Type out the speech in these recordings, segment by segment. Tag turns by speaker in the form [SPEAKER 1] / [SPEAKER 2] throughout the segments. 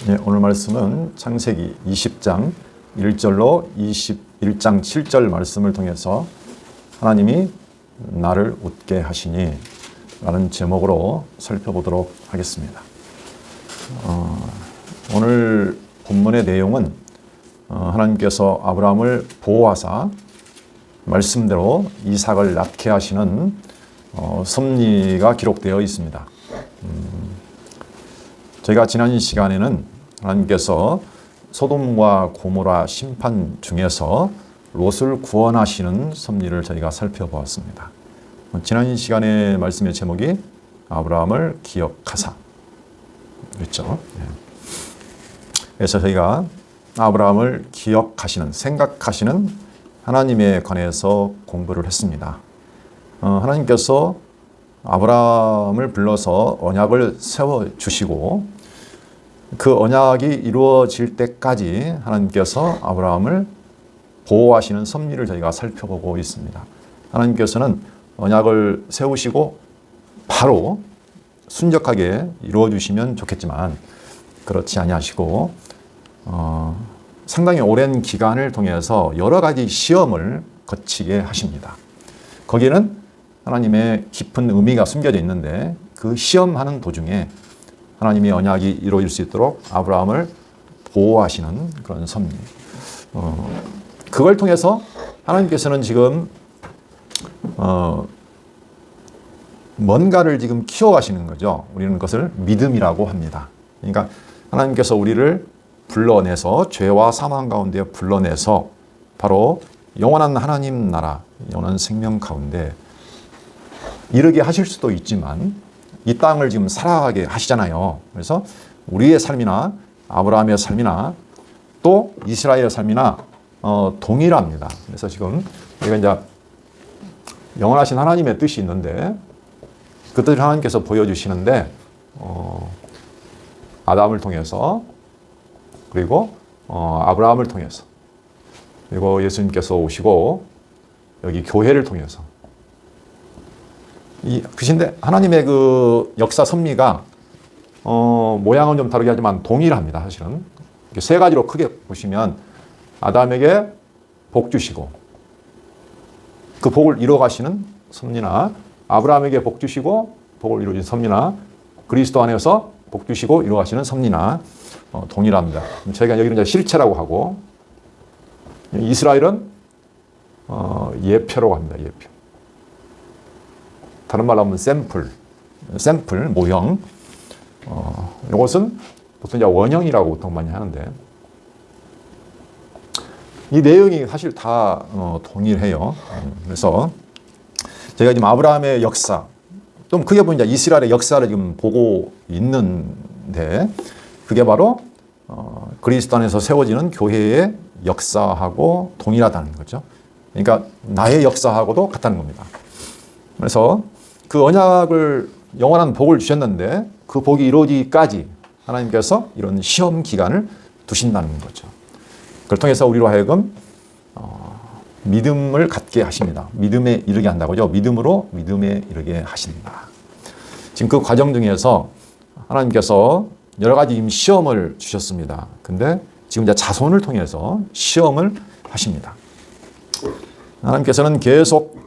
[SPEAKER 1] 네, 오늘 말씀은 창세기 20장 1절로 21장 7절 말씀을 통해서 하나님이 나를 웃게 하시니 라는 제목으로 살펴보도록 하겠습니다. 오늘 본문의 내용은 하나님께서 아브라함을 보호하사 말씀대로 이삭을 낳게 하시는 섭리가 기록되어 있습니다. 저희가 지난 시간에는 하나님께서 소돔과 고모라 심판 중에서 롯을 구원하시는 섭리를 저희가 살펴보았습니다. 지난 시간의 말씀의 제목이 아브라함을 기억하사 그렇죠. 그래서 저희가 아브라함을 기억하시는, 생각하시는 하나님에 관해서 공부를 했습니다. 하나님께서 아브라함을 불러서 언약을 세워주시고 그 언약이 이루어질 때까지 하나님께서 아브라함을 보호하시는 섭리를 저희가 살펴보고 있습니다. 하나님께서는 언약을 세우시고 바로 순적하게 이루어주시면 좋겠지만 그렇지 아니하시고 상당히 오랜 기간을 통해서 여러 가지 시험을 거치게 하십니다. 거기에는 하나님의 깊은 의미가 숨겨져 있는데 그 시험하는 도중에 하나님의 언약이 이루어질 수 있도록 아브라함을 보호하시는 그런 섭리. 그걸 통해서 하나님께서는 지금 뭔가를 지금 키워가시는 거죠. 우리는 그것을 믿음이라고 합니다. 그러니까 하나님께서 우리를 불러내서 죄와 사망 가운데 불러내서 바로 영원한 하나님 나라, 영원한 생명 가운데 이르게 하실 수도 있지만 이 땅을 지금 살아가게 하시잖아요. 그래서 우리의 삶이나 아브라함의 삶이나 또 이스라엘의 삶이나 동일합니다. 그래서 지금 우리가 이제 영원하신 하나님의 뜻이 있는데 그 뜻을 하나님께서 보여주시는데 아담을 통해서 그리고 아브라함을 통해서 그리고 예수님께서 오시고 여기 교회를 통해서 그신데 하나님의 그 역사 섭리가 모양은 좀 다르게 하지만 동일합니다. 사실은 세 가지로 크게 보시면 아담에게 복 주시고 그 복을 이뤄 가시는 섭리나 아브라함에게 복 주시고 복을 이루어진 섭리나 그리스도 안에서 복 주시고 이루어 가시는 섭리나 동일합니다. 저희가 여기는 이제 실체라고 하고 이스라엘은 예표라고 합니다. 예표. 다른 말로 하면 샘플, 모형. 이것은 보통 이제 원형이라고 보통 많이 하는데 이 내용이 사실 다 동일해요. 그래서 제가 지금 아브라함의 역사, 좀 크게 보면 이제 이스라엘의 역사를 지금 보고 있는데 그게 바로 그리스도 안에서 세워지는 교회의 역사하고 동일하다는 거죠. 그러니까 나의 역사하고도 같다는 겁니다. 그래서 그 언약을 영원한 복을 주셨는데 그 복이 이루어지기까지 하나님께서 이런 시험 기간을 두신다는 거죠. 그걸 통해서 우리로 하여금 믿음을 갖게 하십니다. 믿음에 이르게 한다고죠. 믿음으로 믿음에 이르게 하신다. 지금 그 과정 중에서 하나님께서 여러 가지 시험을 주셨습니다. 근데 지금 이제 자손을 통해서 시험을 하십니다. 하나님께서는 계속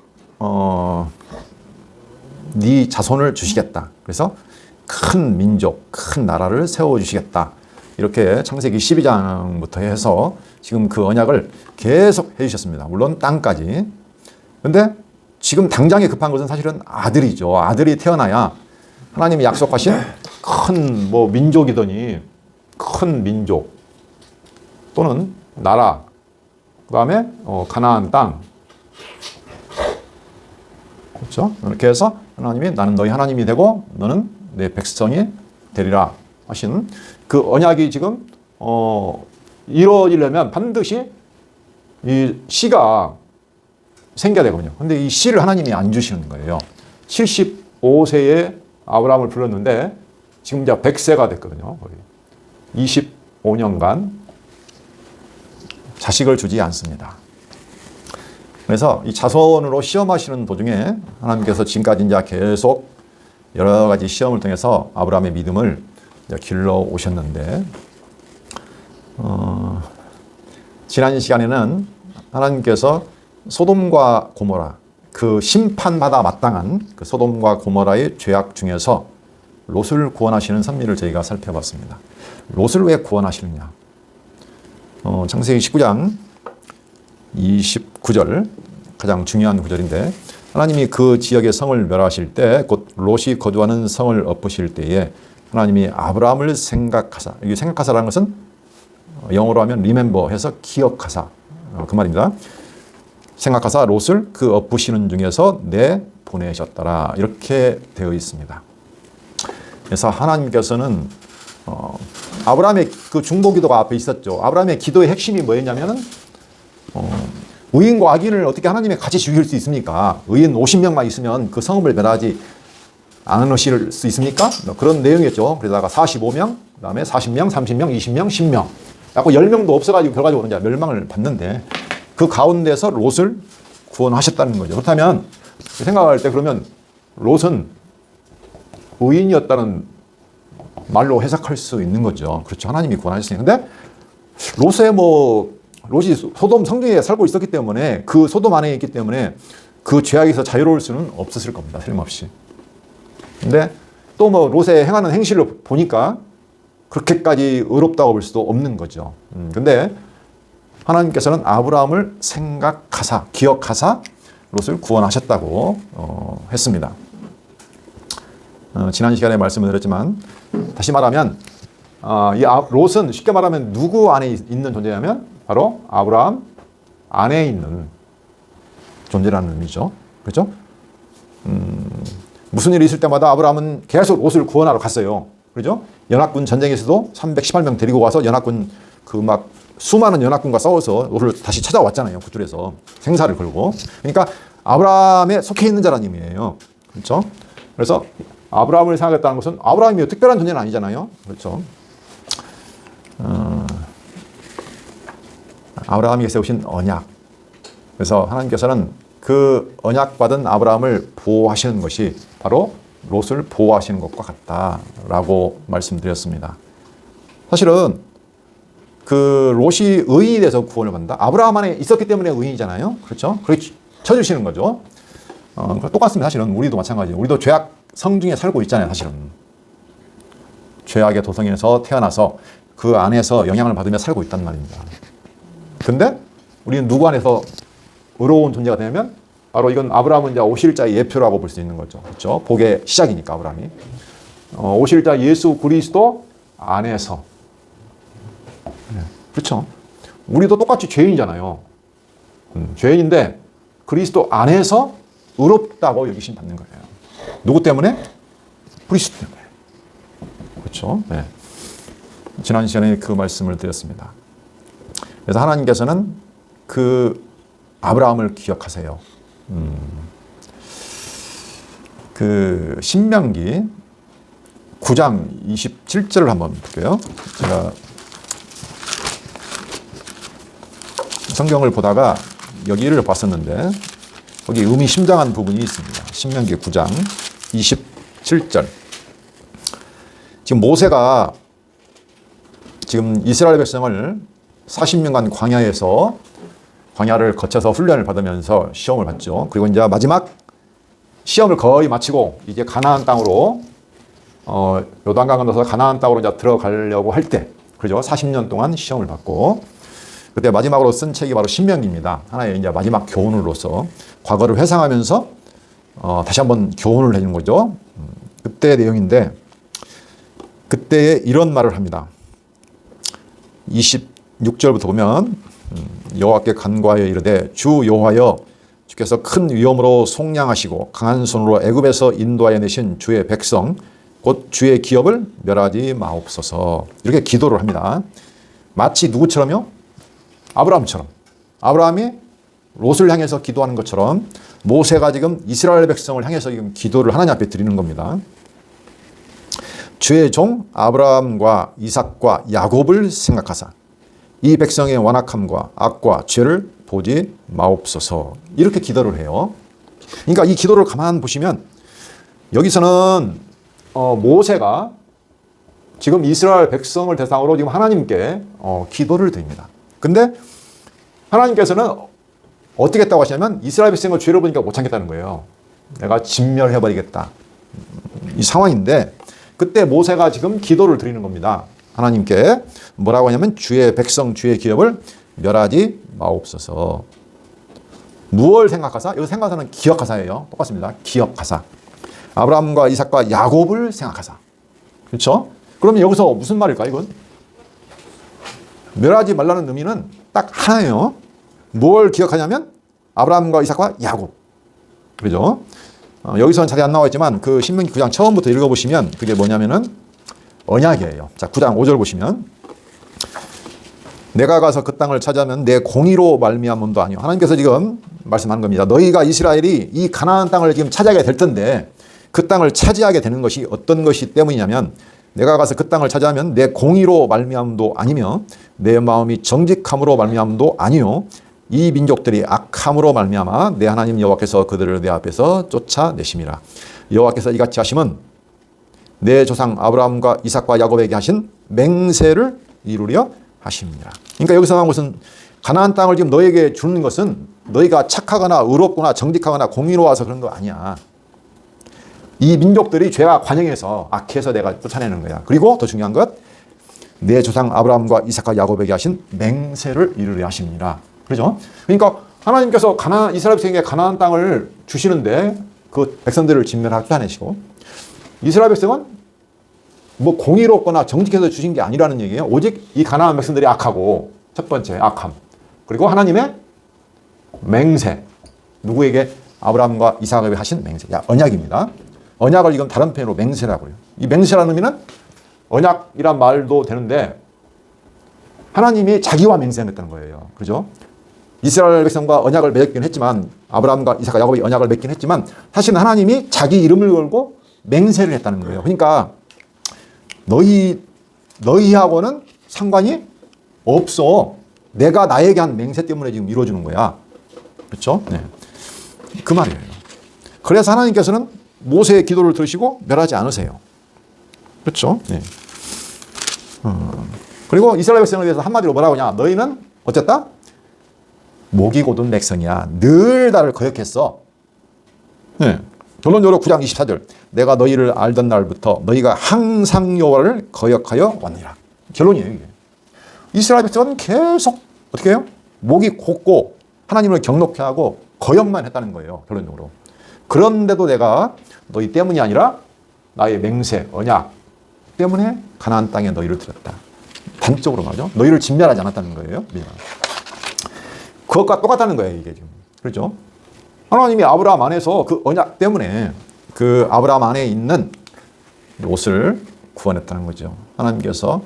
[SPEAKER 1] 네 자손을 주시겠다. 그래서 큰 민족, 큰 나라를 세워주시겠다. 이렇게 창세기 12장부터 해서 지금 그 언약을 계속 해주셨습니다. 물론 땅까지. 그런데 지금 당장에 급한 것은 사실은 아들이죠. 아들이 태어나야 하나님이 약속하신 큰 민족이더니 큰 민족 또는 나라, 그 다음에 가나안 땅. 그렇죠? 이렇게 해서 하나님이 나는 너희 하나님이 되고 너는 내 백성이 되리라 하신 그 언약이 지금 이루어지려면 반드시 이 씨가 생겨야 되거든요. 근데 이 씨를 하나님이 안 주시는 거예요. 75세에 아브라함을 불렀는데 지금 이제 100세가 됐거든요. 거의 25년간 자식을 주지 않습니다. 그래서 이 자손으로 시험하시는 도중에 하나님께서 지금까지 이제 계속 여러 가지 시험을 통해서 아브라함의 믿음을 길러 오셨는데, 지난 시간에는 하나님께서 소돔과 고모라, 그 심판받아 마땅한 그 소돔과 고모라의 죄악 중에서 롯을 구원하시는 섭리를 저희가 살펴봤습니다. 롯을 왜 구원하시느냐? 창세기 19장 29절, 가장 중요한 구절인데, 하나님이 그 지역의 성을 멸하실 때, 곧 롯이 거주하는 성을 엎으실 때에 하나님이 아브라함을 생각하사, 이 생각하사라는 것은 영어로 하면 remember 해서 기억하사, 그 말입니다. 생각하사 롯을 그 엎으시는 중에서 내 보내셨더라, 이렇게 되어 있습니다. 그래서 하나님께서는 아브라함의 그 중보기도가 앞에 있었죠. 아브라함의 기도의 핵심이 뭐였냐면은 의인과 악인을 어떻게 하나님이 같이 죽일 수 있습니까? 의인 50명만 있으면 그 성읍을 멸하지 않으실 수 있습니까? 그런 내용이었죠. 그러다가 45명, 그 다음에 40명, 30명, 20명, 10명. 약간 10명도 없어가지고 결과적으로 이제 멸망을 받는데, 그 가운데서 롯을 구원하셨다는 거죠. 그렇다면 생각할 때 그러면 롯은 의인이었다는 말로 해석할 수 있는 거죠. 그렇죠. 하나님이 구원하셨으니. 근데 롯이 소돔 성중에 살고 있었기 때문에, 그 소돔 안에 있기 때문에 그 죄악에서 자유로울 수는 없었을 겁니다. 틀림없이. 근데 또 롯의 행하는 행실을 보니까 그렇게까지 의롭다고 볼 수도 없는 거죠. 근데 하나님께서는 아브라함을 생각하사, 기억하사 롯을 구원하셨다고 했습니다. 지난 시간에 말씀을 드렸지만, 다시 말하면 이 롯은 쉽게 말하면 누구 안에 있는 존재냐면 바로 아브라함 안에 있는 존재라는 의미죠. 그렇죠? 무슨 일이 있을 때마다 아브라함은 계속 롯을 구원하러 갔어요. 그렇죠? 연합군 전쟁에서도 318명 데리고 가서 연합군 수많은 연합군과 싸워서 롯을 다시 찾아왔잖아요. 구출해서 생사를 걸고. 그러니까 아브라함에 속해 있는 자라는 의미예요. 그렇죠? 그래서 아브라함을 생각했다는 것은 아브라함이 특별한 존재는 아니잖아요. 그렇죠? 아브라함이 세우신 언약. 그래서 하나님께서는 그 언약받은 아브라함을 보호하시는 것이 바로 롯을 보호하시는 것과 같다라고 말씀드렸습니다. 사실은 그 롯이 의인이 돼서 구원을 받는다. 아브라함 안에 있었기 때문에 의인이잖아요. 그렇죠? 그렇게 쳐주시는 거죠. 똑같습니다. 사실은 우리도 마찬가지예요. 우리도 죄악 성중에 살고 있잖아요. 사실은 죄악의 도성에서 태어나서 그 안에서 영향을 받으며 살고 있단 말입니다. 근데 우리는 누구 안에서 의로운 존재가 되냐면, 바로 이건 아브라함은 이제 오실 자의 예표라고 볼 수 있는 거죠. 그렇죠? 복의 시작이니까 아브라함이 오실 자 예수 그리스도 안에서. 그렇죠? 우리도 똑같이 죄인이잖아요. 죄인인데 그리스도 안에서 의롭다고 여기심 받는 거예요. 누구 때문에? 그리스도 때문에. 그렇죠? 네. 지난 시간에 그 말씀을 드렸습니다. 그래서 하나님께서는 그 아브라함을 기억하세요. 그 신명기 9장 27절을 한번 볼게요. 제가 성경을 보다가 여기를 봤었는데 거기 의미심장한 부분이 있습니다. 신명기 9장 27절. 지금 모세가 지금 이스라엘 백성을 40년간 광야를 거쳐서 훈련을 받으면서 시험을 받죠. 그리고 이제 마지막 시험을 거의 마치고 이제 가나안 땅으로 요단강 건너서 가나안 땅으로 이제 들어가려고 할 때, 그죠? 40년 동안 시험을 받고 그때 마지막으로 쓴 책이 바로 신명기입니다. 하나의 이제 마지막 교훈으로서 과거를 회상하면서 다시 한번 교훈을 해주는 거죠. 그때의 내용인데, 그때에 이런 말을 합니다. 26절부터 보면 여호와께 간구하여 이르되, 주 여호와여, 주께서 큰 위엄으로 속량하시고 강한 손으로 애굽에서 인도하여 내신 주의 백성 곧 주의 기업을 멸하지 마옵소서. 이렇게 기도를 합니다. 마치 누구처럼요? 아브라함처럼. 아브라함이 롯을 향해서 기도하는 것처럼 모세가 지금 이스라엘 백성을 향해서 지금 기도를 하나님 앞에 드리는 겁니다. 주의 종 아브라함과 이삭과 야곱을 생각하사 이 백성의 완악함과 악과 죄를 보지 마옵소서. 이렇게 기도를 해요. 그러니까 이 기도를 가만 보시면 여기서는 모세가 지금 이스라엘 백성을 대상으로 지금 하나님께 기도를 드립니다. 근데 하나님께서는 어떻게 했다고 하시냐면 이스라엘 백성을 죄를 보니까 못 참겠다는 거예요. 내가 진멸해버리겠다. 이 상황인데 그때 모세가 지금 기도를 드리는 겁니다. 하나님께 뭐라고 하냐면 주의 백성 주의 기업을 멸하지 마옵소서. 무엇을 생각하사? 여기 생각하사는 기억하사예요. 똑같습니다. 기억하사. 아브라함과 이삭과 야곱을 생각하사. 그렇죠? 그러면 여기서 무슨 말일까 이건? 멸하지 말라는 의미는 딱 하나예요. 뭘 기억하냐면 아브라함과 이삭과 야곱. 그죠? 여기서는 자세히 안 나와 있지만 그 신명기 9장 처음부터 읽어보시면 그게 뭐냐면은 언약이에요. 자, 9장 5절 보시면 내가 가서 그 땅을 차지하면 내 공의로 말미암음도 아니요. 하나님께서 지금 말씀하는 겁니다. 너희가 이스라엘이 이 가나안 땅을 지금 차지하게 될 텐데 그 땅을 차지하게 되는 것이 어떤 것이 때문이냐면 내가 가서 그 땅을 차지하면 내 공의로 말미암음도 아니며 내 마음이 정직함으로 말미암음도 아니요. 이 민족들이 악함으로 말미암아 내 하나님 여호와께서 그들을 내 앞에서 쫓아내심이라. 여호와께서 이같이 하심은 내 조상 아브라함과 이삭과 야곱에게 하신 맹세를 이루려 하십니다. 그러니까 여기서 나온 것은 가나안 땅을 지금 너에게 주는 것은 너희가 착하거나 의롭거나 정직하거나 공의로워서 그런 거 아니야. 이 민족들이 죄와 관영해서 악해서 내가 쫓아내는 거야. 그리고 더 중요한 것, 내 조상 아브라함과 이삭과 야곱에게 하신 맹세를 이루려 하십니다. 그렇죠? 그러니까 하나님께서 이스라엘 백성에게 가나안 땅을 주시는데 그 백성들을 진멸하고 쫓아내시고 이스라엘 백성은 뭐 공의롭거나 정직해서 주신 게 아니라는 얘기예요. 오직 이 가나안 백성들이 악하고 첫 번째 악함. 그리고 하나님의 맹세. 누구에게? 아브라함과 이삭에게 하신 맹세. 언약입니다. 언약을 지금 다른 표현으로 맹세라고 해요. 이 맹세라는 의미는 언약이란 말도 되는데 하나님이 자기와 맹세했다는 거예요. 그죠? 이스라엘 백성과 언약을 맺긴 했지만 아브라함과 이삭과 야곱이 언약을 맺긴 했지만 사실은 하나님이 자기 이름을 걸고 맹세를 했다는 거예요. 그러니까 너희하고는 상관이 없어. 내가 나에게 한 맹세 때문에 지금 이루어지는 거야. 그렇죠? 네. 그 말이에요. 그래서 하나님께서는 모세의 기도를 들으시고 멸하지 않으세요. 그렇죠? 네. 그리고 이스라엘 백성을 위해서 한마디로 뭐라고 하냐? 너희는 어쨌다? 목이 곧은 백성이야. 늘 나를 거역했어. 네. 결론적으로 9장 24절. 내가 너희를 알던 날부터 너희가 항상 여호와를 거역하여 왔느니라. 결론이에요, 이게. 이스라엘 백성은 계속 어떻게 해요? 목이 곧고 하나님을 경록해 하고 거역만 했다는 거예요, 결론적으로. 그런데도 내가 너희 때문이 아니라 나의 맹세, 언약 때문에 가나안 땅에 너희를 들였다. 단적으로 말이죠. 너희를 진멸하지 않았다는 거예요. 그것과 똑같다는 거예요, 이게 지금. 그렇죠? 하나님이 아브라함 안에서 그 언약 때문에 그 아브라함 안에 있는 롯을 구원했다는 거죠. 하나님께서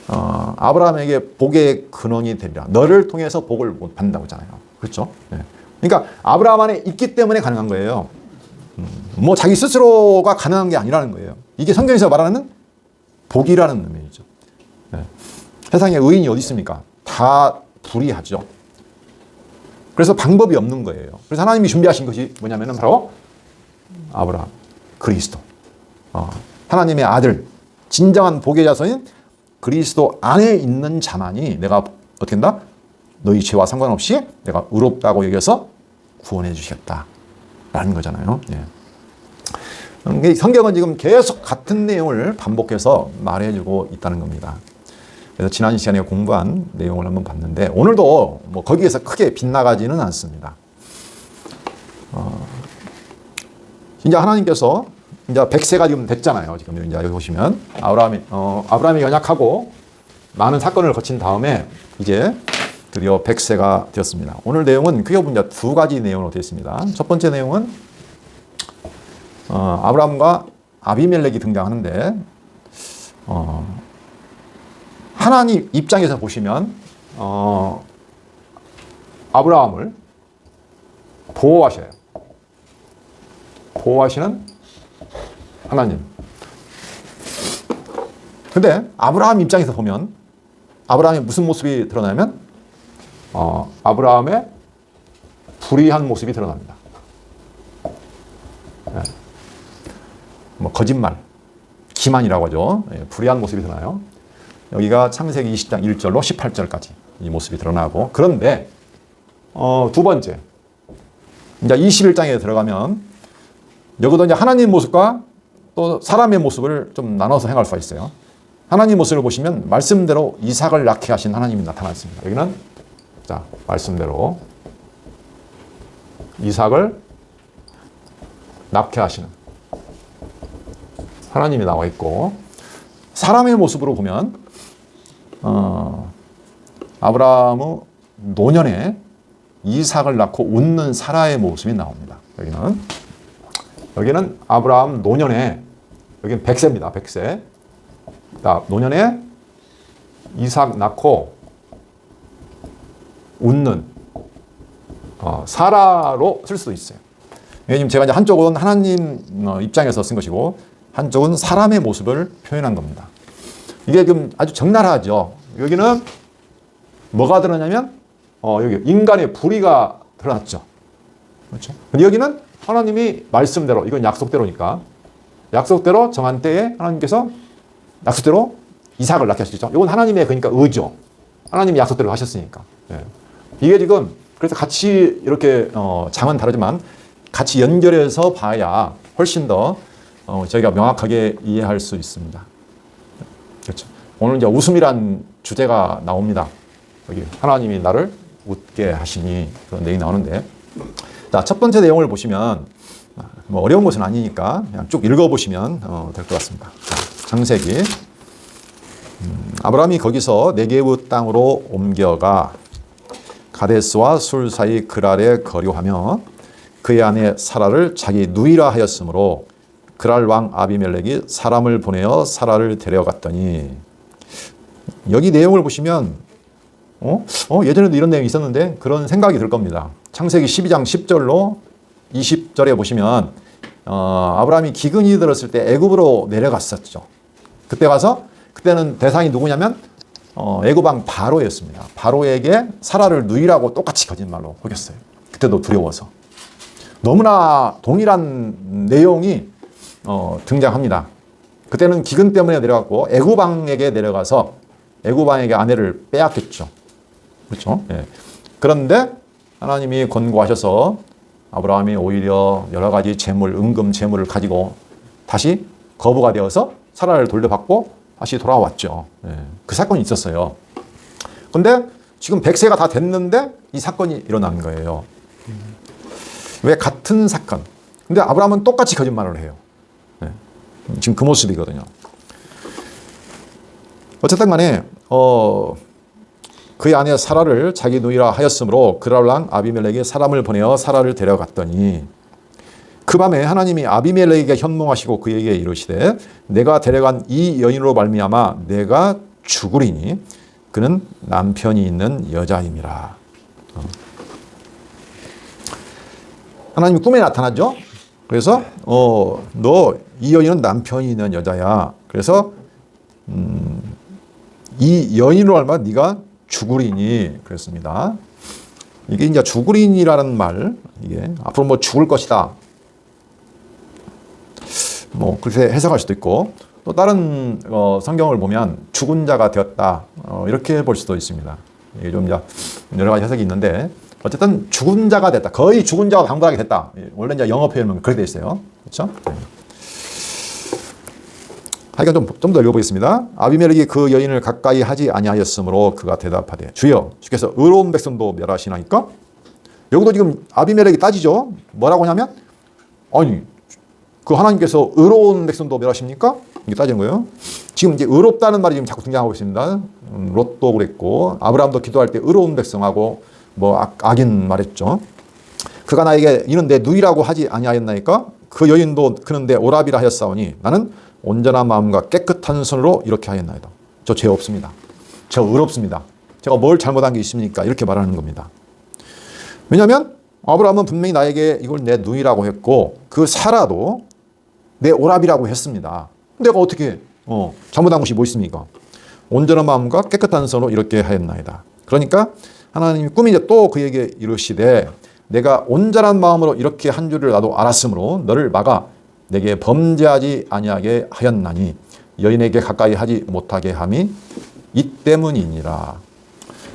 [SPEAKER 1] 아브라함에게 복의 근원이 되리라. 너를 통해서 복을 받는다고 하잖아요. 그렇죠? 네. 그러니까 아브라함 안에 있기 때문에 가능한 거예요. 뭐 자기 스스로가 가능한 게 아니라는 거예요. 이게 성경에서 말하는 복이라는 의미죠. 네. 세상에 의인이 어디 있습니까? 다 불의하죠. 그래서 방법이 없는 거예요. 그래서 하나님이 준비하신 것이 뭐냐면 바로 아브라함, 그리스도. 하나님의 아들, 진정한 복의 자손인 그리스도 안에 있는 자만이 내가 어떻게 한다? 너희 죄와 상관없이 내가 의롭다고 여겨서 구원해 주시겠다라는 거잖아요. 예. 성경은 지금 계속 같은 내용을 반복해서 말해주고 있다는 겁니다. 그래서 지난 시간에 공부한 내용을 한번 봤는데 오늘도 뭐 거기에서 크게 빗나가지는 않습니다. 이제 하나님께서 이제 100세가 지금 됐잖아요. 지금 이제 여기 보시면 아브라함이 연약하고 많은 사건을 거친 다음에 이제 드디어 100세가 되었습니다. 오늘 내용은 크게 보면 두 가지 내용으로 되어 있습니다. 첫 번째 내용은 아브라함과 아비멜렉이 등장하는데 하나님 입장에서 보시면 아브라함을 보호하셔요. 보호하시는 하나님. 근데 아브라함 입장에서 보면 아브라함의 무슨 모습이 드러나면 아브라함의 불의한 모습이 드러납니다. 네. 뭐 거짓말, 기만이라고 하죠. 예, 불의한 모습이 드러나요. 여기가 창세기 20장 1절로 18절까지 이 모습이 드러나고, 그런데 두 번째, 이제 21장에 들어가면 여기도 이제 하나님 모습과 또 사람의 모습을 좀 나눠서 행할 수가 있어요. 하나님 모습을 보시면 말씀대로 이삭을 낳게 하신 하나님이 나타났습니다. 여기는 자, 말씀대로 이삭을 낳게 하시는 하나님이 나와 있고, 사람의 모습으로 보면 아브라함의 노년에 이삭을 낳고 웃는 사라의 모습이 나옵니다. 여기는 아브라함 노년에, 여기는 100세입니다. 100세. 자, 노년에 이삭 낳고 웃는 사라로 쓸 수도 있어요. 지금 제가 이제 한쪽은 하나님 입장에서 쓴 것이고, 한쪽은 사람의 모습을 표현한 겁니다. 이게 지금 아주 적나라하죠. 여기는 뭐가 드러나냐면 여기 인간의 불의가 드러났죠. 그렇죠? 근데 여기는 하나님이 말씀대로, 이건 약속대로니까 약속대로 정한 때에 하나님께서 약속대로 이삭을 낳게 하시죠. 이건 하나님의 그러니까 의죠. 하나님이 약속대로 하셨으니까. 예. 이게 지금 그래서 같이 이렇게 장은 다르지만 같이 연결해서 봐야 훨씬 더 저희가 명확하게 이해할 수 있습니다. 그렇죠. 오늘 이제 웃음이란 주제가 나옵니다. 여기 하나님이 나를 웃게 하시니, 그런 내용이 나오는데, 자, 첫 번째 내용을 보시면 뭐 어려운 것은 아니니까 그냥 쭉 읽어보시면 될 것 같습니다. 자, 창세기. 아브라함이 거기서 네게브 땅으로 옮겨가 가데스와 술 사이 그랄에 거류하며 그의 아내 사라를 자기 누이라 하였으므로 그랄 왕 아비멜렉이 사람을 보내어 사라를 데려갔더니, 여기 내용을 보시면 예전에도 이런 내용이 있었는데 그런 생각이 들 겁니다. 창세기 12장 10절로 20절에 보시면 아브라함이 기근이 들었을 때 애굽으로 내려갔었죠. 그때 가서, 그때는 대상이 누구냐면 애굽 왕 바로였습니다. 바로에게 사라를 누이라고 똑같이 거짓말로 속였어요. 그때도 두려워서. 너무나 동일한 내용이 등장합니다. 그때는 기근 때문에 내려갔고 애굽 왕에게 내려가서 애굽 왕에게 아내를 빼앗겼죠. 그렇죠? 예. 그런데 하나님이 권고하셔서 아브라함이 오히려 여러 가지 재물, 은금 재물을 가지고 다시 거부가 되어서 사라를 돌려받고 다시 돌아왔죠. 예. 그 사건이 있었어요. 근데 지금 100세가 다 됐는데 이 사건이 일어난 거예요. 왜 같은 사건? 근데 아브라함은 똑같이 거짓말을 해요. 예. 지금 그 모습이거든요. 어쨌든 간에 그의 아내 사라를 자기 누이라 하였으므로 그랄 왕 아비멜렉이 사람을 보내어 사라를 데려갔더니, 그 밤에 하나님이 아비멜렉에게 현몽하시고 그에게 이르시되 내가 데려간 이 여인으로 말미암아 내가 죽으리니 그는 남편이 있는 여자임이라. 하나님이 꿈에 나타나죠. 그래서 너 이 여인은 남편이 있는 여자야. 그래서 이 여인으로 말미암아 네가 죽으리니 그랬습니다. 이게 이제 죽으리니라는 말, 이게 앞으로 뭐 죽을 것이다, 뭐 그렇게 해석할 수도 있고, 또 다른 성경을 보면 죽은 자가 되었다, 이렇게 볼 수도 있습니다. 이게 좀 이제 여러 가지 해석이 있는데, 어쨌든 죽은 자가 됐다, 거의 죽은 자가 방불하게 됐다. 원래 이제 영어 표현은 그렇게 돼 있어요. 그렇죠? 하여간 좀 더 읽어보겠습니다. 아비멜렉이 그 여인을 가까이 하지 아니하였으므로 그가 대답하되 주여 주께서 의로운 백성도 멸하시나이까? 여기도 지금 아비멜렉이 따지죠. 뭐라고 하냐면, 아니 그 하나님께서 의로운 백성도 멸하십니까? 이게 따지는 거예요. 지금 이제 의롭다는 말이 지금 자꾸 등장하고 있습니다. 롯도 그랬고 아브라함도 기도할 때 의로운 백성하고 뭐 악인 말했죠. 그가 나에게 이는 내 누이라고 하지 아니하였나이까? 그 여인도 그는 내 오라비라 하였사오니 나는 온전한 마음과 깨끗한 손으로 이렇게 하였나이다. 저 죄 없습니다. 저 의롭습니다. 제가 뭘 잘못한 게 있습니까? 이렇게 말하는 겁니다. 왜냐하면 아브라함은 분명히 나에게 이걸 내 누이라고 했고 그 사라도 내 오라비라고 했습니다. 내가 어떻게 잘못한 것이 뭐 있습니까? 온전한 마음과 깨끗한 손으로 이렇게 하였나이다. 그러니까 하나님이 꿈이 이제 또 그에게 이르시되 내가 온전한 마음으로 이렇게 한 줄을 나도 알았으므로 너를 막아 내게 범죄하지 아니하게 하였나니 여인에게 가까이 하지 못하게 함이 이 때문이니라.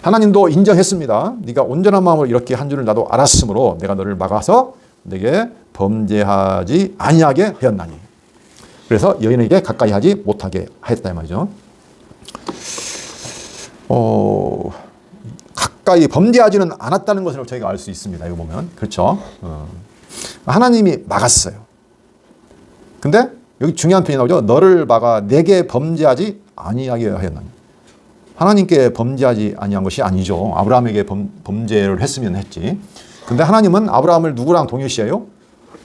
[SPEAKER 1] 하나님도 인정했습니다. 네가 온전한 마음으로 이렇게 한 줄을 나도 알았으므로 내가 너를 막아서 내게 범죄하지 아니하게 하였나니. 그래서 여인에게 가까이 하지 못하게 하였다 이 말이죠. 가까이 범죄하지는 않았다는 것을 저희가 알 수 있습니다. 이거 보면 그렇죠. 하나님이 막았어요. 근데 여기 중요한 표현이 나오죠. 너를 막아 내게 범죄하지 아니하게 하였나니. 하나님께 범죄하지 아니한 것이 아니죠. 아브라함에게 범죄를 했으면 했지. 근데 하나님은 아브라함을 누구랑 동일시해요?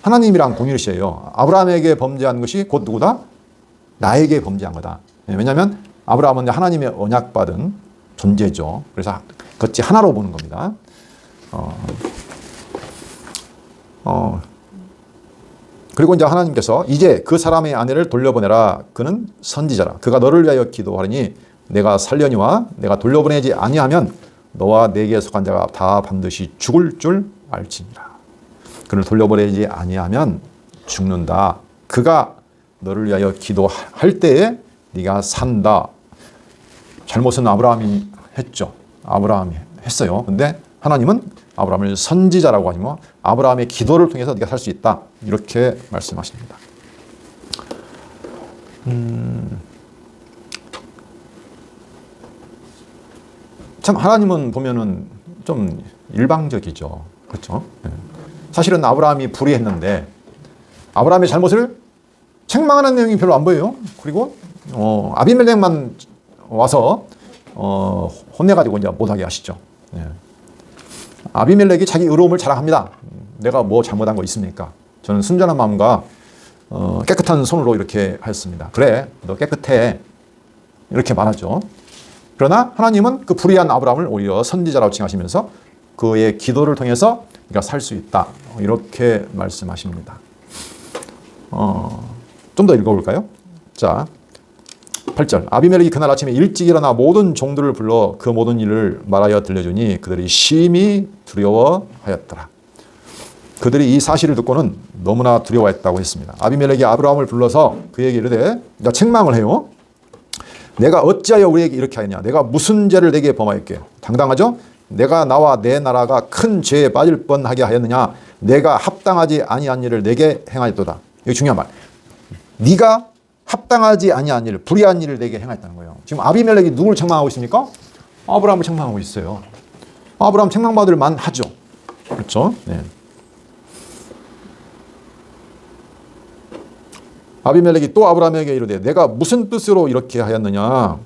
[SPEAKER 1] 하나님이랑 동일시해요. 아브라함에게 범죄한 것이 곧 누구다? 나에게 범죄한 거다. 왜냐하면 아브라함은 하나님의 언약받은 존재죠. 그래서 그것이 하나로 보는 겁니다. 그리고 이제 하나님께서 이제 그 사람의 아내를 돌려보내라. 그는 선지자라. 그가 너를 위하여 기도하리니 내가 살려니와 내가 돌려보내지 아니하면 너와 내게 속한 자가 다 반드시 죽을 줄 알지니라. 그를 돌려보내지 아니하면 죽는다. 그가 너를 위하여 기도할 때에 네가 산다. 잘못은 아브라함이 했죠. 아브라함이 했어요. 근데 하나님은 아브라함을 선지자라고 하니까 아브라함의 기도를 통해서 네가 살 수 있다. 이렇게 말씀하십니다. 참 하나님은 보면은 좀 일방적이죠. 그렇죠? 사실은 아브라함이 불의했는데 아브라함의 잘못을 책망하는 내용이 별로 안 보여요. 그리고 아비멜렉만 와서 혼내가지고 이제 못하게 하시죠. 아비멜렉이 자기 의로움을 자랑합니다. 내가 뭐 잘못한 거 있습니까? 저는 순전한 마음과 깨끗한 손으로 이렇게 하였습니다. 그래, 너 깨끗해. 이렇게 말하죠. 그러나 하나님은 그 불의한 아브라함을 오히려 선지자라고 칭하시면서 그의 기도를 통해서 네가 살 수 있다. 이렇게 말씀하십니다. 좀 더 읽어볼까요? 자, 8절. 아비멜렉이 그날 아침에 일찍 일어나 모든 종들을 불러 그 모든 일을 말하여 들려주니 그들이 심히 두려워하였더라. 그들이 이 사실을 듣고는 너무나 두려워했다고 했습니다. 아비멜렉이 아브라함을 불러서 그에게 이르되 책망을 해요. 내가 어찌하여 우리에게 이렇게 하였냐? 내가 무슨 죄를 내게 범하였게? 당당하죠? 내가 나와 내 나라가 큰 죄에 빠질 뻔하게 하였느냐? 내가 합당하지 아니한 일을 내게 행하였도다. 이거 중요한 말. 네가 합당하지 아니한 일, 불의한 일을 내게 행하였다는 거예요. 지금 아비멜렉이 누구를 책망하고 있습니까? 아브라함을 책망하고 있어요. 아브라함 책망받을 만하죠. 그렇죠? 네. 아비멜렉이 또 아브라함에게 이르되 내가 무슨 뜻으로 이렇게 하였느냐?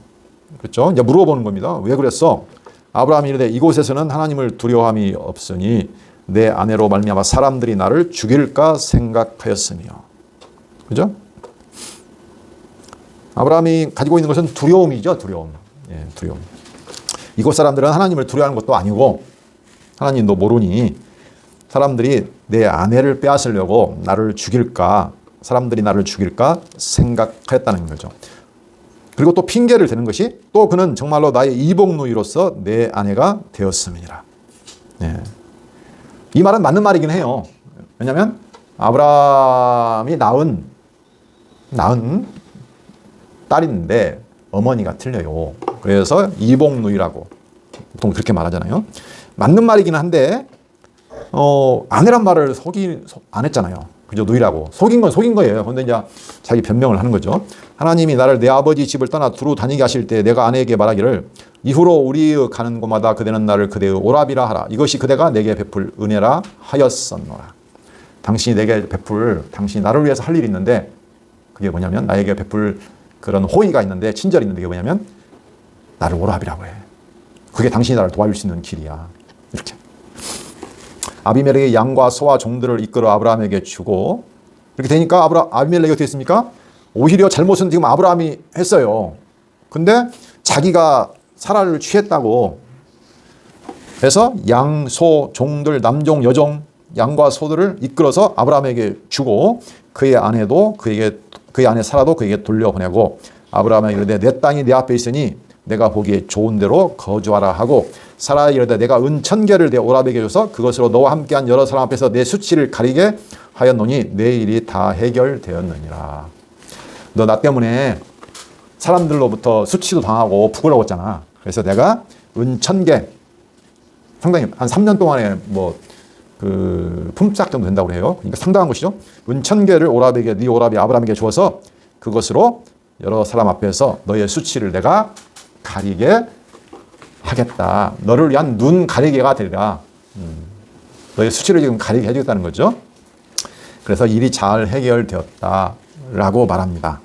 [SPEAKER 1] 그렇죠? 이제 물어보는 겁니다. 왜 그랬어? 아브라함이 이르되 이곳에서는 하나님을 두려워함이 없으니 내 아내로 말미암아 사람들이 나를 죽일까 생각하였으며. 그죠? 아브라함이 가지고 있는 것은 두려움이죠. 두려움. 예, 두려움. 이곳 사람들은 하나님을 두려워하는 것도 아니고 하나님도 모르니 사람들이 내 아내를 빼앗으려고 나를 죽일까, 사람들이 나를 죽일까 생각했다는 거죠. 그리고 또 핑계를 대는 것이 또 그는 정말로 나의 이복누이로서 내 아내가 되었음이니라. 예. 이 말은 맞는 말이긴 해요. 왜냐하면 아브라함이 낳은 딸인데 어머니가 틀려요. 그래서 이복누이라고 보통 그렇게 말하잖아요. 맞는 말이긴 한데 아내란 말을 안 했잖아요. 그죠? 누이라고. 속인 건 속인 거예요. 그런데 이제 자기 변명을 하는 거죠. 하나님이 나를 내 아버지 집을 떠나 두루 다니게 하실 때 내가 아내에게 말하기를 이후로 우리의 가는 곳마다 그대는 나를 그대의 오라비라 하라. 이것이 그대가 내게 베풀 은혜라 하였었노라. 당신이 내게 당신이 나를 위해서 할 일이 있는데 그게 뭐냐면 나에게 베풀 그런 호의가 있는데 친절이 있는데 그게 뭐냐면 나를 오라비라고 해. 그게 당신이 나를 도와줄 수 있는 길이야. 이렇게. 아비멜렉의 양과 소와 종들을 이끌어 아브라함에게 주고 이렇게 되니까 아비멜렉이 어떻게 했습니까? 오히려 잘못은 지금 아브라함이 했어요. 근데 자기가 사라를 취했다고 해서 양, 소, 종들, 남종, 여종, 양과 소들을 이끌어서 아브라함에게 주고 그의 아내 사라도 그에게 돌려보내고 아브라함에게 이르되 내 땅이 내 앞에 있으니 내가 보기에 좋은 대로 거주하라 하고 사라가 이르되 내가 은 1000개를 내 오라비에게 줘서 그것으로 너와 함께한 여러 사람 앞에서 내 수치를 가리게 하였노니 내 일이 다 해결되었느니라. 너 나 때문에 사람들로부터 수치도 당하고 부끄러웠잖아. 그래서 내가 은 1000개, 상당히 한 3년 동안에 품삯 정도 된다고 해요. 그러니까 상당한 것이죠. 은 1000개를 오라비에게, 네 오라비 아브라함에게 주어서 그것으로 여러 사람 앞에서 너의 수치를 내가 가리게 하겠다. 너를 위한 눈 가리개가 되리라. 너의 수치를 지금 가리게 해주겠다는 거죠. 그래서 일이 잘 해결되었다라고 말합니다.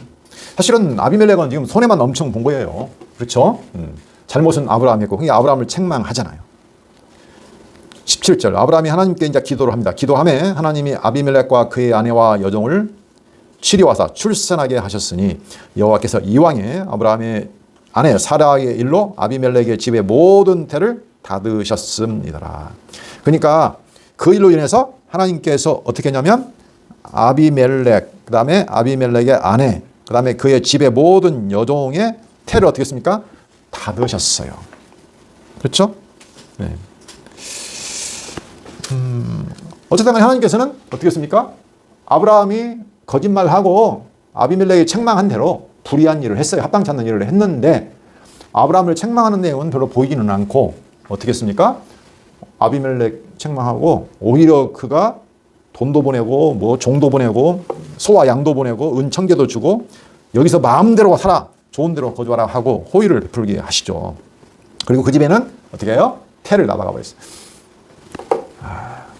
[SPEAKER 1] 사실은 아비멜렉은 지금 손해만 엄청 본 거예요. 그렇죠? 잘못은 아브라함이 했고, 그러니까 아브라함을 책망하잖아요. 17절, 아브라함이 하나님께 이제 기도를 합니다. 기도하매 하나님이 아비멜렉과 그의 아내와 여종을 치료하사 출산하게 하셨으니 여호와께서 이왕에 아브라함의 아내 사라의 일로 아비멜렉의 집의 모든 태를 닫으셨습니다. 그러니까 그 일로 인해서 하나님께서 어떻게 했냐면 아비멜렉, 그 다음에 아비멜렉의 아내, 그 다음에 그의 집의 모든 여종의 태를 어떻게 했습니까? 닫으셨어요. 그렇죠? 네. 어쨌든 하나님께서는 어떻게 했습니까? 아브라함이 거짓말하고 아비멜렉이 책망한 대로 불의한 일을 했어요. 합당치 않는 일을 했는데 아브라함을 책망하는 내용은 별로 보이지는 않고 어떻게 했습니까? 아비멜렉 책망하고 오히려 그가 돈도 보내고 종도 보내고 소와 양도 보내고 은 1000개도 주고 여기서 마음대로 살아, 좋은 대로 거주하라 하고 호의를 베풀게 하시죠. 그리고 그 집에는 어떻게 해요? 태를 나박아 버렸어요.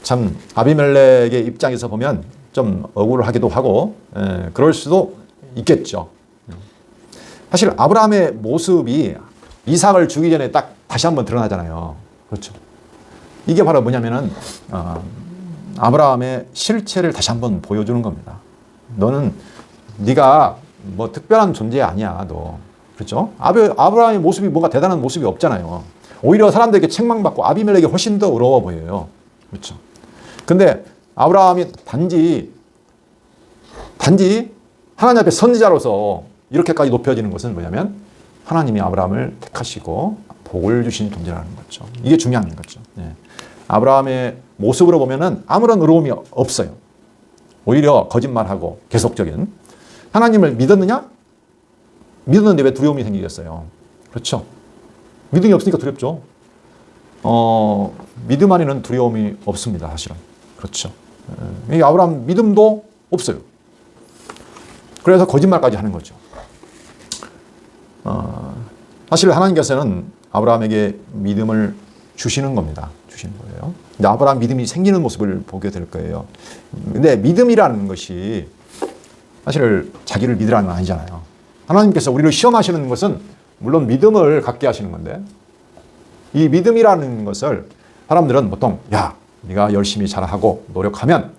[SPEAKER 1] 참 아비멜렉의 입장에서 보면 좀 억울하기도 하고 그럴 수도 있겠죠. 사실 아브라함의 모습이 이삭을 주기 전에 딱 다시 한번 드러나잖아요. 그렇죠. 이게 바로 뭐냐면은 아브라함의 실체를 다시 한번 보여주는 겁니다. 너는 네가 특별한 존재 아니야, 너. 그렇죠? 아브라함의 모습이 뭔가 대단한 모습이 없잖아요. 오히려 사람들에게 책망받고 아비멜렉이 훨씬 더 어려워 보여요. 그렇죠? 근데 아브라함이 단지 하나님 앞에 선지자로서 이렇게까지 높여지는 것은 뭐냐면 하나님이 아브라함을 택하시고 복을 주신 존재라는 거죠. 이게 중요한 거죠. 네. 아브라함의 모습으로 보면은 아무런 의로움이 없어요. 오히려 거짓말하고 계속적인. 하나님을 믿었느냐? 믿었는데 왜 두려움이 생기겠어요? 그렇죠. 믿음이 없으니까 두렵죠. 믿음 안에는 두려움이 없습니다, 사실은. 그렇죠. 이 아브라함 믿음도 없어요. 그래서 거짓말까지 하는 거죠. 사실 하나님께서는 아브라함에게 믿음을 주시는 겁니다. 주시는 거예요. 근데 아브라함 믿음이 생기는 모습을 보게 될 거예요. 근데 믿음이라는 것이 사실 자기를 믿으라는 건 아니잖아요. 하나님께서 우리를 시험하시는 것은 물론 믿음을 갖게 하시는 건데 이 믿음이라는 것을 사람들은 보통 야, 네가 열심히 잘하고 노력하면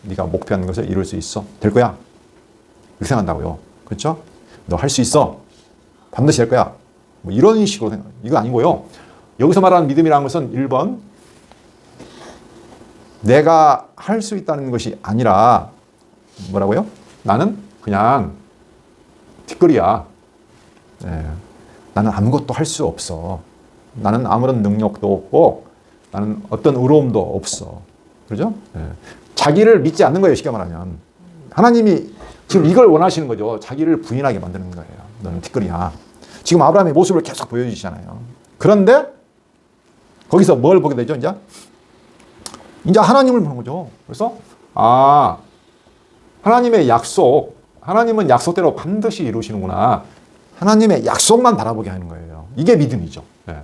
[SPEAKER 1] 네가 목표한 것을 이룰 수 있어. 될 거야. 이렇게 생각한다고요. 그렇죠? 너 할 수 있어. 반드시 될 거야. 이런 식으로 생각. 이거 아니고요. 여기서 말하는 믿음이라는 것은 1번 내가 할 수 있다는 것이 아니라 뭐라고요? 나는 그냥 뒷거리야. 네. 나는 아무것도 할 수 없어. 나는 아무런 능력도 없고 나는 어떤 의로움도 없어. 그렇죠? 네. 자기를 믿지 않는 거예요. 쉽게 말하면. 하나님이 지금 이걸 원하시는 거죠. 자기를 부인하게 만드는 거예요. 너는 뒷거리야. 지금 아브라함의 모습을 계속 보여주시잖아요. 그런데 거기서 뭘 보게 되죠? 이제 하나님을 보는 거죠. 그래서 하나님의 약속, 하나님은 약속대로 반드시 이루시는구나. 하나님의 약속만 바라보게 하는 거예요. 이게 믿음이죠. 네.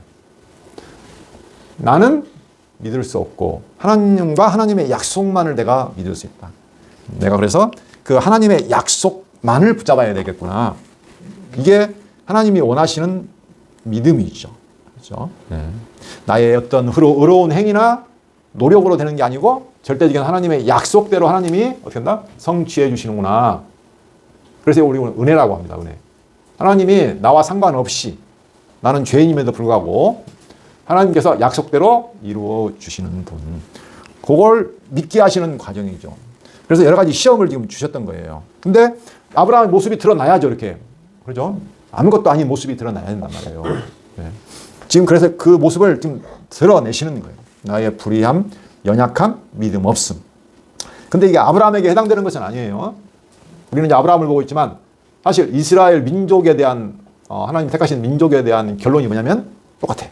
[SPEAKER 1] 나는 믿을 수 없고 하나님과 하나님의 약속만을 내가 믿을 수 있다. 내가 그래서 그 하나님의 약속만을 붙잡아야 되겠구나. 이게 하나님이 원하시는 믿음이죠. 그렇죠? 네. 나의 어떤 의로운 행위나 노력으로 되는 게 아니고 절대적인 하나님의 약속대로 하나님이 어떻게 한다? 성취해 주시는구나. 그래서 우리는 은혜라고 합니다. 은혜. 하나님이 나와 상관없이 나는 죄인임에도 불구하고 하나님께서 약속대로 이루어 주시는 분. 그걸 믿게 하시는 과정이죠. 그래서 여러 가지 시험을 지금 주셨던 거예요. 근데 아브라함의 모습이 드러나야죠, 이렇게. 그렇죠? 아무것도 아닌 모습이 드러나야 된단 말이에요. 네. 지금 그래서 그 모습을 지금 드러내시는 거예요. 나의 불의함, 연약함, 믿음 없음. 근데 이게 아브라함에게 해당되는 것은 아니에요. 우리는 이제 아브라함을 보고 있지만 사실 이스라엘 민족에 대한 하나님 택하신 민족에 대한 결론이 뭐냐면 똑같아.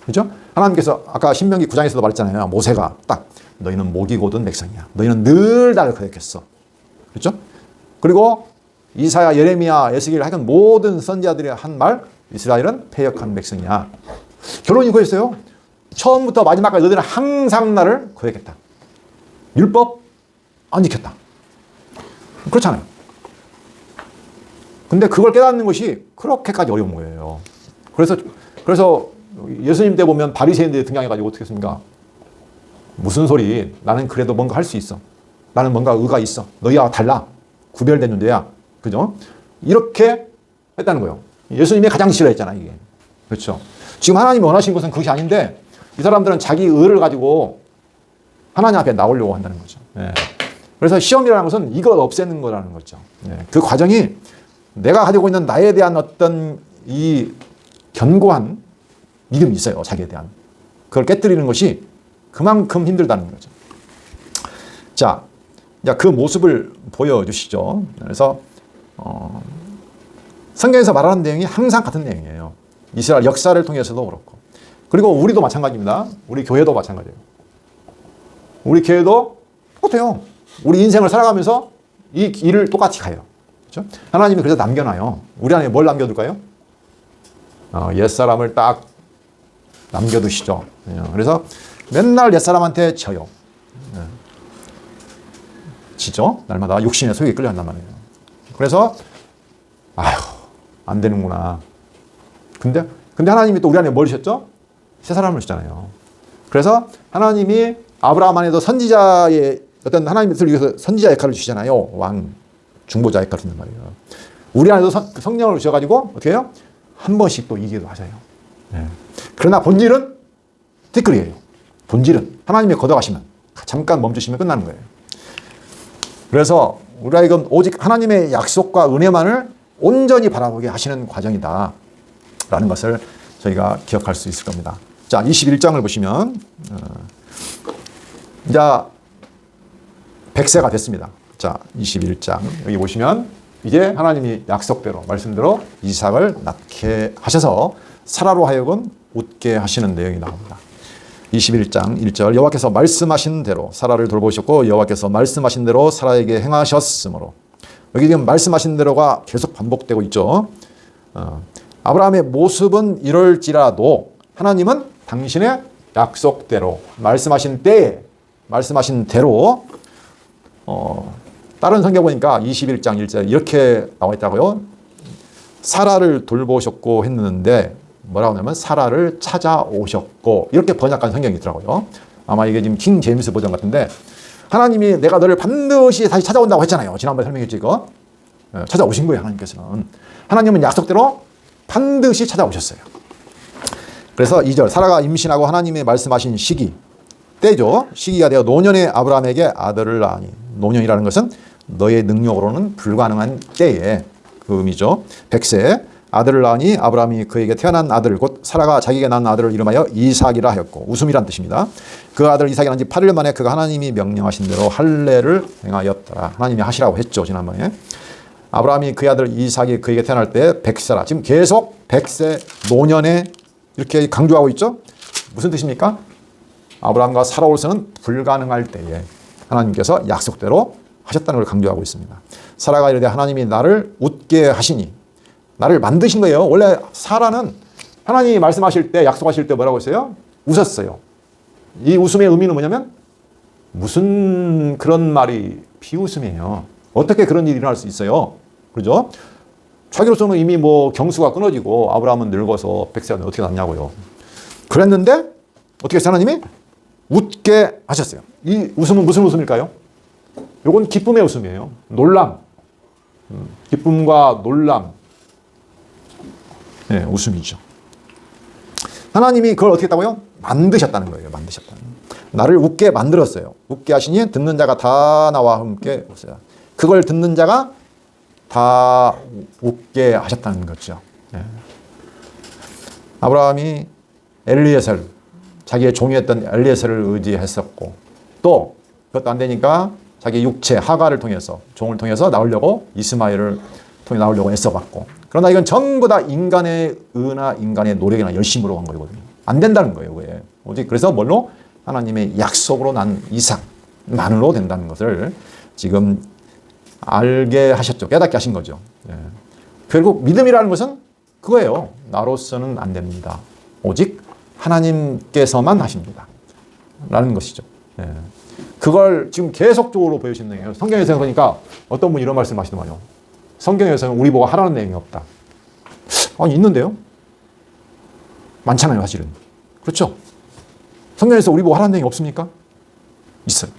[SPEAKER 1] 그죠? 하나님께서 아까 신명기 9장에서도 말했잖아요. 모세가 딱 너희는 목이 곧은 백성이야. 너희는 늘 나를 거역했어. 그렇죠? 그리고 이사야, 예레미야, 에스겔 하여간 모든 선지자들이 한 말, 이스라엘은 패역한 백성이야. 결론이 그거였어요. 처음부터 마지막까지 너희는 항상 나를 거역했다. 율법 안 지켰다. 그렇잖아요. 근데 그걸 깨닫는 것이 그렇게까지 어려운 거예요. 그래서 예수님 때 보면 바리새인들이 등장해가지고 어떻게 했습니까? 무슨 소리? 나는 그래도 뭔가 할 수 있어. 나는 뭔가 의가 있어. 너희와 달라. 구별된 존재야. 그죠? 이렇게 했다는 거예요. 예수님이 가장 싫어했잖아, 이게. 그렇죠? 지금 하나님이 원하신 것은 그것이 아닌데 이 사람들은 자기 의를 가지고 하나님 앞에 나오려고 한다는 거죠. 네. 그래서 시험이라는 것은 이걸 없애는 거라는 거죠. 네. 그 과정이 내가 가지고 있는 나에 대한 어떤 이 견고한 믿음이 있어요. 자기에 대한. 그걸 깨뜨리는 것이 그만큼 힘들다는 거죠. 자, 그 모습을 보여주시죠. 그래서 성경에서 말하는 내용이 항상 같은 내용이에요. 이스라엘 역사를 통해서도 그렇고. 그리고 우리도 마찬가지입니다. 우리 교회도 마찬가지예요. 우리 교회도 똑같아요. 우리 인생을 살아가면서 이 길을 똑같이 가요. 그렇죠? 하나님이 그래서 남겨놔요. 우리 안에 뭘 남겨둘까요? 옛사람을 딱 남겨두시죠. 그래서 맨날 옛사람한테 져요. 지죠? 날마다 육신의 소유에 끌려간단 말이에요. 그래서 안 되는구나. 근데 하나님이 또 우리 안에 뭘 주셨죠? 새 사람을 주잖아요. 그래서 하나님이 아브라함 안에도 선지자의 어떤 하나님의 뜻을 위해서 선지자 역할을 주시잖아요. 왕, 중보자 역할을 준단 말이에요. 우리 안에도 성령을 주셔가지고 어떻게 해요? 한 번씩 또 이기도 하셔요. 네. 그러나 본질은 티끌이에요. 본질은 하나님이 걷어가시면 잠깐 멈추시면 끝나는 거예요. 그래서 우리가 이건 오직 하나님의 약속과 은혜만을 온전히 바라보게 하시는 과정이다 라는 것을 저희가 기억할 수 있을 겁니다. 자, 21장을 보시면 이제 100세가 됐습니다. 자, 21장 여기 보시면 이제 하나님이 약속대로 말씀대로 이삭을 낳게 하셔서 사라로 하여금 웃게 하시는 내용이 나옵니다. 21장 1절 여호와께서 말씀하신 대로 사라를 돌보셨고 여호와께서 말씀하신 대로 사라에게 행하셨으므로 여기 지금 말씀하신 대로가 계속 반복되고 있죠. 아브라함의 모습은 이럴지라도 하나님은 당신의 약속대로 말씀하신 때에 말씀하신 대로 다른 성경 보니까 21장 1절 이렇게 나와 있다고요. 사라를 돌보셨고 했는데 뭐라고 하냐면 사라를 찾아오셨고 이렇게 번역한 성경이 있더라고요. 아마 이게 지금 킹 제임스 버전 같은데 하나님이 내가 너를 반드시 다시 찾아온다고 했잖아요. 지난번에 설명했죠 이거. 찾아오신 거예요. 하나님께서는. 하나님은 약속대로 반드시 찾아오셨어요. 그래서 2절 사라가 임신하고 하나님이 말씀하신 시기 때죠. 시기가 되어 노년의 아브라함에게 아들을 낳으니 노년이라는 것은 너의 능력으로는 불가능한 때에 그 의미죠. 100세 아들을 낳으니 아브라함이 그에게 태어난 아들 곧 사라가 자기에게 낳은 아들을 이름하여 이삭이라 하였고 웃음이란 뜻입니다. 그 아들 이삭이 난 지 8일 만에 그가 하나님이 명령하신 대로 할례를 행하였더라. 하나님이 하시라고 했죠. 지난번에. 아브라함이 그 아들 이삭이 그에게 태어날 때 100세라. 지금 계속 100세 노년에 이렇게 강조하고 있죠. 무슨 뜻입니까? 아브라함과 사라로서는 불가능할 때에 하나님께서 약속대로 하셨다는 걸 강조하고 있습니다. 사라가 이르되 하나님이 나를 웃게 하시니 나를 만드신 거예요. 원래 사라는 하나님이 말씀하실 때 약속하실 때 뭐라고 했어요? 웃었어요. 이 웃음의 의미는 뭐냐면 무슨 그런 말이 비웃음이에요. 어떻게 그런 일이 일어날 수 있어요? 그죠? 자기로서는 이미 뭐 경수가 끊어지고 아브라함은 늙어서 100세가 어떻게 났냐고요. 그랬는데 어떻게 했어요? 하나님이 웃게 하셨어요. 이 웃음은 무슨 웃음일까요? 이건 기쁨의 웃음이에요. 놀람. 기쁨과 놀람. 네, 웃음이죠. 하나님이 그걸 어떻게 했다고요? 만드셨다는 거예요. 만드셨다는. 나를 웃게 만들었어요. 웃게 하시니 듣는 자가 다 나와 함께 웃어요. 그걸 듣는 자가 다 웃게 하셨다는 거죠. 네. 아브라함이 엘리에셀, 자기의 종이었던 엘리에셀을 의지했었고, 또 그것도 안 되니까 자기 육체 하가를 통해서, 종을 통해서 나오려고 이스마엘을 통해 나오려고 애써봤고, 그러나 이건 전부 다 인간의 의나 인간의 노력이나 열심으로 한 거거든요. 안 된다는 거예요. 그게. 오직 그래서 뭘로? 하나님의 약속으로 난 이삭만으로 된다는 것을 지금 알게 하셨죠. 깨닫게 하신 거죠. 예. 결국 믿음이라는 것은 그거예요. 나로서는 안 됩니다. 오직 하나님께서만 하십니다. 라는 것이죠. 예. 그걸 지금 계속적으로 보여주시는 내용이에요. 성경에서 보니까 어떤 분이 이런 말씀 하시더만요. 성경에서는 우리 보고 하라는 내용이 없다. 아니, 있는데요? 많잖아요, 사실은. 그렇죠? 성경에서 우리 보고 하라는 내용이 없습니까? 있어요.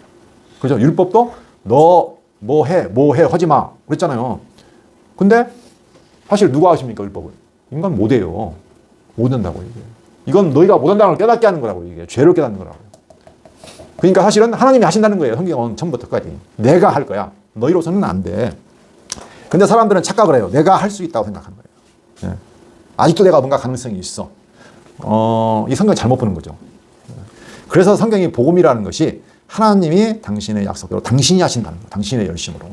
[SPEAKER 1] 그죠? 율법도 너 뭐 해, 하지 마. 그랬잖아요. 근데 사실 누가 하십니까, 율법을? 인간 못 해요. 못 한다고, 이게. 이건 너희가 못 한다는 걸 깨닫게 하는 거라고, 이게. 죄를 깨닫는 거라고. 그러니까 사실은 하나님이 하신다는 거예요. 성경은 처음부터까지. 내가 할 거야. 너희로서는 안 돼. 근데 사람들은 착각을 해요. 내가 할 수 있다고 생각하는 거예요. 예. 아직도 내가 뭔가 가능성이 있어. 이 성경 잘못 보는 거죠. 그래서 성경이 복음이라는 것이 하나님이 당신의 약속대로 당신이 하신다는 거, 당신의 열심으로.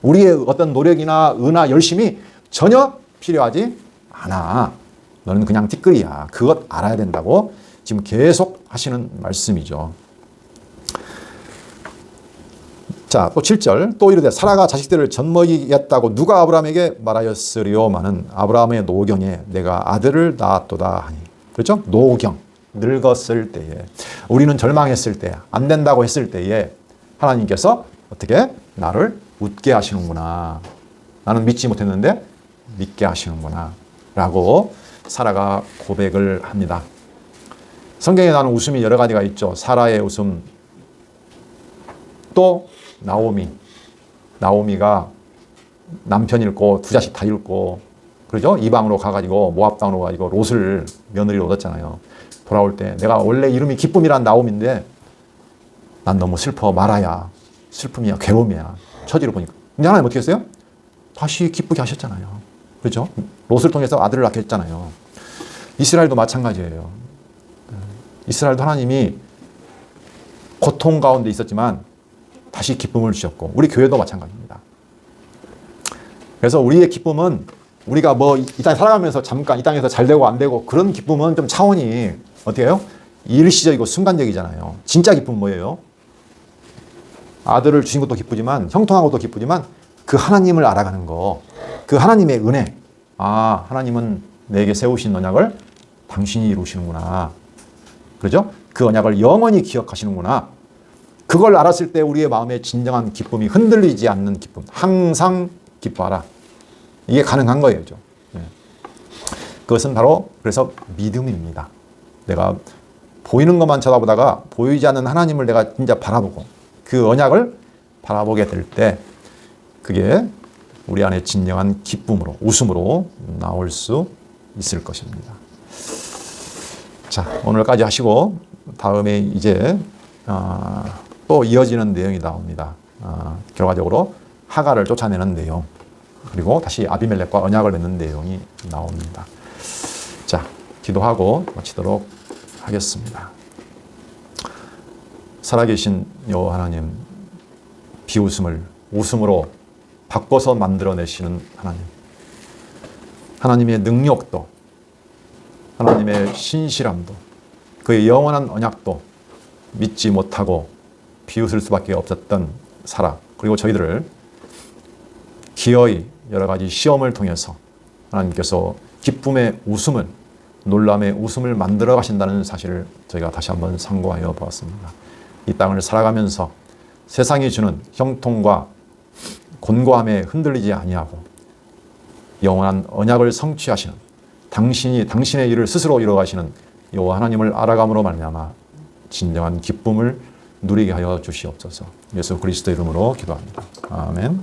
[SPEAKER 1] 우리의 어떤 노력이나 의나 열심이 전혀 필요하지 않아. 너는 그냥 티끌이야. 그것 알아야 된다고 지금 계속 하시는 말씀이죠. 자, 또 7절. 또 이르되 사라가 자식들을 젖먹이겠다고 누가 아브라함에게 말하였으리요마는 아브라함의 노경에 내가 아들을 낳았도다 하니. 그렇죠? 노경. 늙었을 때에, 우리는 절망했을 때, 안 된다고 했을 때에 하나님께서 어떻게 나를 웃게 하시는구나. 나는 믿지 못했는데 믿게 하시는구나. 라고 사라가 고백을 합니다. 성경에 나오는 웃음이 여러 가지가 있죠. 사라의 웃음, 또 나오미가 남편 잃고 두 자식 다 잃고, 그러죠? 이방으로 가가지고 모압 땅으로 가지고 롯을 며느리로 얻었잖아요. 돌아올 때 내가 원래 이름이 기쁨이란 나옴인데 난 너무 슬퍼 말아야 슬픔이야 괴로움이야 처지로 보니까. 근데 하나님 어떻게 했어요? 다시 기쁘게 하셨잖아요. 그렇죠? 롯을 통해서 아들을 낳게 했잖아요. 이스라엘도 마찬가지예요. 이스라엘도 하나님이 고통 가운데 있었지만 다시 기쁨을 주셨고, 우리 교회도 마찬가지입니다. 그래서 우리의 기쁨은 우리가 뭐 이 땅에 살아가면서 잠깐 이 땅에서 잘 되고 안 되고 그런 기쁨은 좀 차원이 어떻게 해요? 일시적이고 순간적이잖아요. 진짜 기쁨은 뭐예요? 아들을 주신 것도 기쁘지만, 형통한 것도 기쁘지만 그 하나님을 알아가는 거, 그 하나님의 은혜. 아, 하나님은 내게 세우신 언약을 당신이 이루시는구나. 그렇죠? 그 언약을 영원히 기억하시는구나. 그걸 알았을 때 우리의 마음의 진정한 기쁨이 흔들리지 않는 기쁨. 항상 기뻐하라. 이게 가능한 거예요. 네. 그것은 바로 그래서 믿음입니다. 내가 보이는 것만 쳐다보다가 보이지 않는 하나님을 내가 진짜 바라보고 그 언약을 바라보게 될 때 그게 우리 안에 진정한 기쁨으로, 웃음으로 나올 수 있을 것입니다. 자, 오늘까지 하시고 다음에 이제 또 이어지는 내용이 나옵니다. 결과적으로 하가를 쫓아내는 내용, 그리고 다시 아비멜렉과 언약을 맺는 내용이 나옵니다. 자, 기도하고 마치도록 하겠습니다. 살아계신 여호와 하나님, 비웃음을 웃음으로 바꿔서 만들어내시는 하나님, 하나님의 능력도, 하나님의 신실함도, 그의 영원한 언약도 믿지 못하고 비웃을 수밖에 없었던 사라, 그리고 저희들을 기어이 여러 가지 시험을 통해서 하나님께서 기쁨의 웃음을, 놀람의 웃음을 만들어 가신다는 사실을 저희가 다시 한번 상고하여 보았습니다. 이 땅을 살아가면서 세상이 주는 형통과 곤고함에 흔들리지 아니하고 영원한 언약을 성취하시는, 당신이 당신의 일을 스스로 이루어가시는 여호와 하나님을 알아감으로 말미암아 진정한 기쁨을 누리게 하여 주시옵소서. 예수 그리스도 이름으로 기도합니다. 아멘.